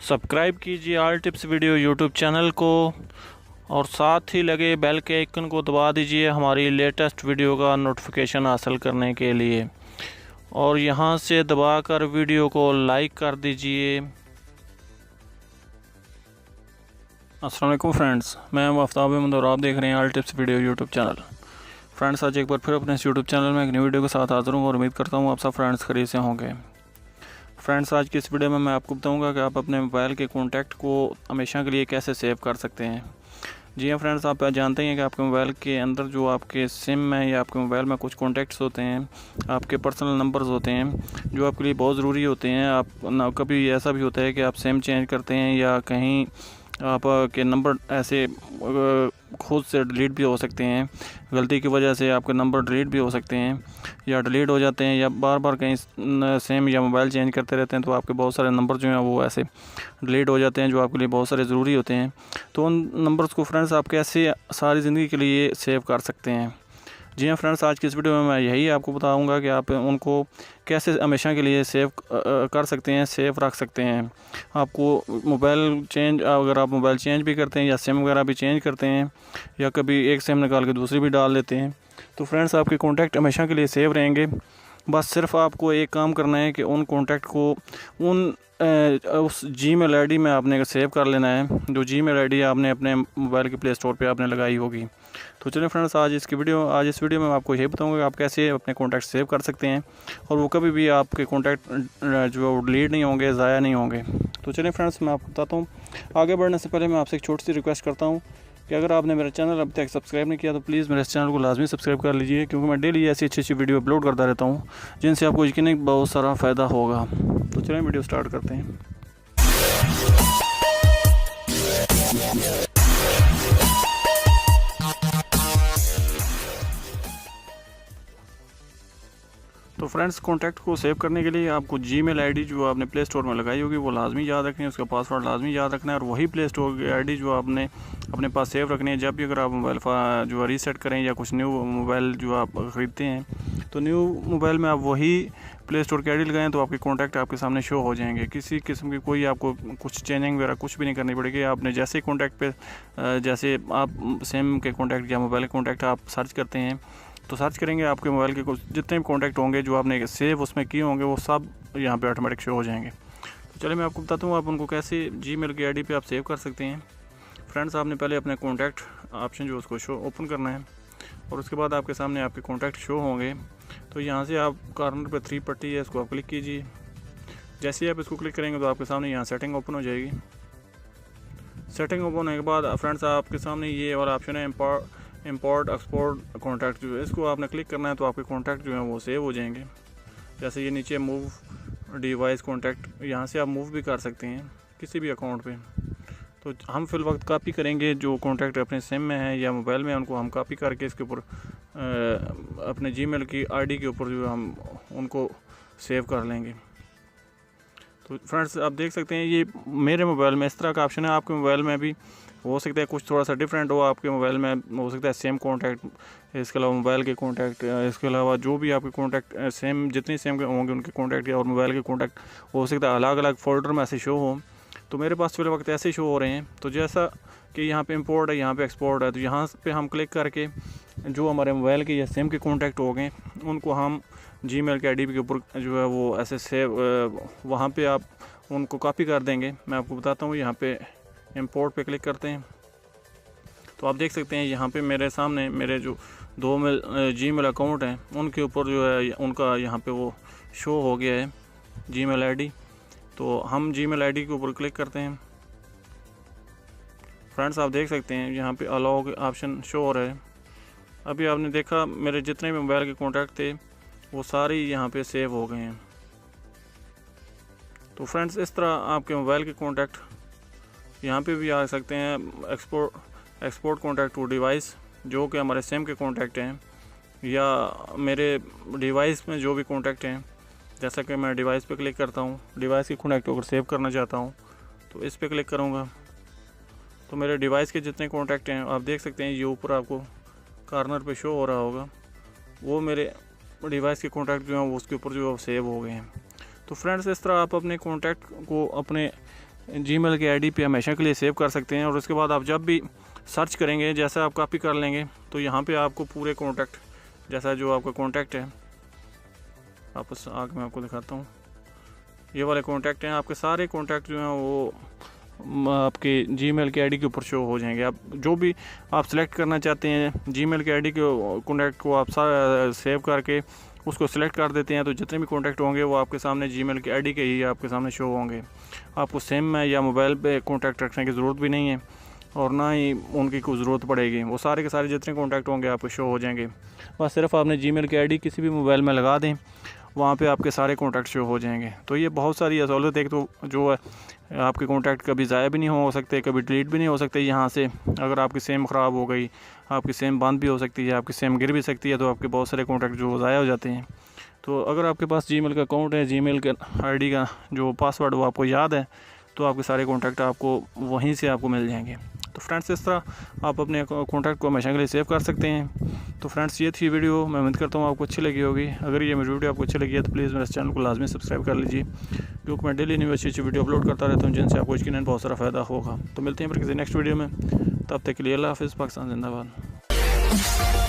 Subscribe कीजिए all tips video YouTube channel को और साथ ही लगे बेल के आइकन को दबा दीजिए हमारी लेटेस्ट वीडियो का नोटिफिकेशन हासिल करने के लिए और यहां से दबाकर वीडियो को लाइक कर दीजिए। अस्सलाम वालेकुम फ्रेंड्स, मैं आफ्ताब अहमद और आप देख रहे हैं all tips video YouTube channel. Friends, आज एक बार फिर अपने इस यूट्यूब चैनल में एक नई वीडियो के साथ हाजिर हूँ और उम्मीद करता हूँ आप सब फ्रेंड्स खरीद से होंगे। फ्रेंड्स, आज की इस वीडियो में मैं आपको बताऊंगा कि आप अपने मोबाइल के कॉन्टैक्ट को हमेशा के लिए कैसे सेव कर सकते हैं। जी हाँ फ्रेंड्स, आप जानते हैं कि आपके मोबाइल के अंदर जो आपके सिम है या आपके मोबाइल में कुछ कॉन्टैक्ट्स होते हैं, आपके पर्सनल नंबर्स होते हैं जो आपके लिए बहुत ज़रूरी होते हैं। आप ना कभी ऐसा भी होता है कि आप सिम चेंज करते हैं या कहीं आप के नंबर ऐसे खुद से डिलीट भी हो सकते हैं, गलती की वजह से आपके नंबर डिलीट भी हो सकते हैं या डिलीट हो जाते हैं या बार बार कहीं सिम या मोबाइल चेंज करते रहते हैं तो आपके बहुत सारे नंबर जो हैं वो ऐसे डिलीट हो जाते हैं जो आपके लिए बहुत सारे ज़रूरी होते हैं। तो उन नंबर्स को फ्रेंड्स आप कैसे सारी ज़िंदगी के लिए सेव कर सकते हैं। जी हाँ फ्रेंड्स, आज की इस वीडियो में मैं यही आपको बताऊंगा कि आप उनको कैसे हमेशा के लिए सेव कर सकते हैं, सेव रख सकते हैं। आपको मोबाइल चेंज, अगर आप मोबाइल चेंज भी करते हैं या सिम वगैरह भी चेंज करते हैं या कभी एक सिम निकाल के दूसरी भी डाल देते हैं तो फ्रेंड्स आपके कॉन्टैक्ट हमेशा के लिए सेव रहेंगे। बस सिर्फ आपको एक काम करना है कि उन कॉन्टैक्ट को उस जीमेल आईडी में आपने सेव कर लेना है जो जीमेल आईडी आपने अपने मोबाइल के प्ले स्टोर पे आपने लगाई होगी। तो चलिए फ्रेंड्स, आज इस वीडियो में मैं आपको यही बताऊंगा कि आप कैसे अपने कॉन्टैक्ट सेव कर सकते हैं और वो कभी भी आपके कॉन्टैक्ट जो डिलीट नहीं होंगे, ज़ाया नहीं होंगे। तो चलिए फ्रेंड्स, मैं आपको बताता हूँ। आगे बढ़ने से पहले मैं आपसे एक छोटी सी रिक्वेस्ट करता हूँ कि अगर आपने मेरा चैनल अभी तक सब्सक्राइब नहीं किया तो प्लीज़ मेरे चैनल को लाजमी सब्सक्राइब कर लीजिए, क्योंकि मैं डेली ऐसी अच्छी वीडियो अपलोड करता रहता हूँ जिनसे आपको यकीनन बहुत सारा फ़ायदा होगा। तो चलिए वीडियो स्टार्ट करते हैं। तो फ्रेंड्स, कॉन्टैक्ट को सेव करने के लिए आपको जीमेल आईडी जो आपने प्ले स्टोर में लगाई होगी वो लाजमी याद रखनी है, उसका पासवर्ड लाजमी याद रखना है और वही प्ले स्टोर की आईडी जो आपने अपने पास सेव रखनी है। जब भी अगर आप मोबाइल जो है रीसेट करें या कुछ न्यू मोबाइल जो आप ख़रीदते हैं तो न्यू मोबाइल में आप वही प्ले स्टोर की आईडी लगाएं तो आपके कॉन्टैक्ट आपके सामने शो हो जाएंगे। किसी किस्म की कोई आपको कुछ चेंजिंग वगैरह कुछ भी नहीं करनी पड़ेगी। आपने जैसे कॉन्टैक्ट पे जैसे आप सिम के कॉन्टैक्ट या मोबाइल के कॉन्टैक्ट आप सर्च करते हैं तो सर्च करेंगे आपके मोबाइल के कुछ जितने भी कॉन्टैक्ट होंगे जो आपने सेव उसमें किए होंगे वो सब यहाँ पे ऑटोमेटिक शो हो जाएंगे। तो चलिए मैं आपको बताता हूँ आप उनको कैसे जीमेल की आईडी पे आप सेव कर सकते हैं। फ्रेंड्स, आपने पहले अपने कॉन्टैक्ट ऑप्शन जो उसको शो ओपन करना है और उसके बाद आपके सामने आपके कॉन्टैक्ट शो होंगे। तो यहाँ से आप कॉर्नर पर 3 पट्टी है, इसको आप क्लिक कीजिए। जैसे ही आप इसको क्लिक करेंगे तो आपके सामने यहाँ सेटिंग ओपन हो जाएगी। सेटिंग ओपन होने के बाद फ्रेंड्स आपके सामने ये वाला ऑप्शन है इंपोर्ट एक्सपोर्ट कॉन्टैक्ट, जो है इसको आपने क्लिक करना है तो आपके कॉन्टैक्ट जो है वो सेव हो जाएंगे। जैसे ये नीचे मूव डिवाइस कॉन्टैक्ट, यहाँ से आप मूव भी कर सकते हैं किसी भी अकाउंट पे। तो हम फिल वक्त कॉपी करेंगे जो कॉन्टैक्ट अपने सिम में है या मोबाइल में, उनको हम कॉपी करके इसके ऊपर अपने जीमेल की आईडी के ऊपर जो हम उनको सेव कर लेंगे। तो फ्रेंड्स, आप देख सकते हैं ये मेरे मोबाइल में इस तरह का ऑप्शन है। आपके मोबाइल में भी हो सकता है कुछ थोड़ा सा डिफरेंट हो, आपके मोबाइल में हो सकता है सेम कॉन्टैक्ट, इसके अलावा मोबाइल के कॉन्टैक्ट, इसके अलावा जो भी आपके कॉन्टैक्ट सेम जितने सेम के होंगे उनके कॉन्टैक्ट और मोबाइल के कॉन्टैक्ट हो सकता है अलग अलग फोल्डर में ऐसे शो हो। तो मेरे पास फिल वक्त ऐसे शो हो रहे हैं। तो जैसा कि यहाँ पे इंपोर्ट है, यहाँ पे एक्सपोर्ट है, तो यहाँ पे हम क्लिक करके जो हमारे मोबाइल के या सिम के कॉन्टैक्ट हो गए उनको हम जीमेल के आईडी के ऊपर जो है वो ऐसे सेव वहाँ पे आप उनको कॉपी कर देंगे। मैं आपको बताता हूँ, यहाँ पे इंपोर्ट पे क्लिक करते हैं तो आप देख सकते हैं यहाँ पे मेरे सामने मेरे जो 2 जीमेल अकाउंट हैं उनके ऊपर जो है उनका यहाँ पे वो शो हो गया है जीमेल आईडी। तो हम जीमेल आईडी के ऊपर क्लिक करते हैं। फ्रेंड्स, आप देख सकते हैं यहाँ पे अलाउ के ऑप्शन शो हो रहा है। अभी आपने देखा मेरे जितने भी मोबाइल के कॉन्टैक्ट थे वो सारे यहाँ पे सेव हो गए हैं। तो फ्रेंड्स, इस तरह आपके मोबाइल के कॉन्टैक्ट यहाँ पे भी आ सकते हैं। एक्सपोर्ट कॉन्टैक्ट टू डिवाइस, जो कि हमारे सिम के कॉन्टैक्ट हैं या मेरे डिवाइस में जो भी कॉन्टैक्ट हैं। जैसा कि मैं डिवाइस पे क्लिक करता हूँ, डिवाइस के कॉन्टैक्ट अगर सेव करना चाहता हूँ तो इस पे क्लिक करूँगा तो मेरे डिवाइस के जितने कॉन्टैक्ट हैं आप देख सकते हैं ये ऊपर आपको कॉर्नर पे शो हो रहा होगा, वो मेरे डिवाइस के कॉन्टैक्ट जो हैं वो उसके ऊपर जो सेव हो गए हैं। तो फ्रेंड्स, इस तरह आप अपने कॉन्टैक्ट को अपने जीमेल की आईडी पे हमेशा के लिए सेव कर सकते हैं। और उसके बाद आप जब भी सर्च करेंगे, जैसे आप कॉपी कर लेंगे तो यहाँ पे आपको पूरे कॉन्टैक्ट, जैसा जो आपका कॉन्टैक्ट है, वापस आगे मैं आपको दिखाता हूँ, ये वाले कॉन्टैक्ट हैं, आपके सारे कॉन्टैक्ट जो हैं वो आपके जीमेल की आईडी के ऊपर शो हो जाएंगे। आप जो भी आप सेलेक्ट करना चाहते हैं जीमेल की आईडी के कॉन्टैक्ट को आप सेव करके उसको सिलेक्ट कर देते हैं, तो जितने भी कॉन्टैक्ट होंगे वो आपके सामने जीमेल की आईडी के ही आपके सामने शो होंगे। आपको सिम में या मोबाइल पे कॉन्टैक्ट रखने की ज़रूरत भी नहीं है और ना ही उनकी कोई ज़रूरत पड़ेगी। वो सारे के सारे जितने कॉन्टैक्ट होंगे आपको शो हो जाएंगे। बस सिर्फ आपने जीमेल की आईडी किसी भी मोबाइल में लगा दें, वहाँ पे आपके सारे कॉन्टैक्ट शो हो जाएंगे। तो ये बहुत सारी सहूलत, एक तो जो है आपके कॉन्टैक्ट कभी ज़ाया भी नहीं हो सकते, कभी डिलीट भी नहीं हो सकते यहाँ से। अगर आपकी सिम ख़राब हो गई, आपकी सिम बंद भी हो सकती है, आपकी सिम गिर भी सकती है, तो आपके बहुत सारे कॉन्टैक्ट जो ज़ाया हो जाते हैं। तो अगर आपके पास जीमेल का अकाउंट है, जीमेल का आईडी का जो पासवर्ड वो आपको याद है, तो आपके सारे कॉन्टैक्ट आपको वहीं से आपको मिल जाएंगे। तो फ्रेंड्स इस तरह आप अपने कॉन्टैक्ट को हमेशा के लिए सेव कर सकते हैं। तो फ्रेंड्स ये थी वीडियो, मैं उम्मीद करता हूँ आपको अच्छी लगी होगी। अगर ये मेरी वीडियो आपको अच्छी लगी है तो प्लीज़ मेरे चैनल को लाजमी सब्सक्राइब कर लीजिए, क्योंकि मैं डेली न्यू अच्छी वीडियो अपलोड करता रहता हूँ जिनसे आपको यकीनन बहुत सारा फ़ायदा होगा। तो मिलते हैं फिर किसी नेक्स्ट वीडियो में, तब तक के लिए अल्लाह हाफ़िज़। पाकिस्तान जिंदाबाद।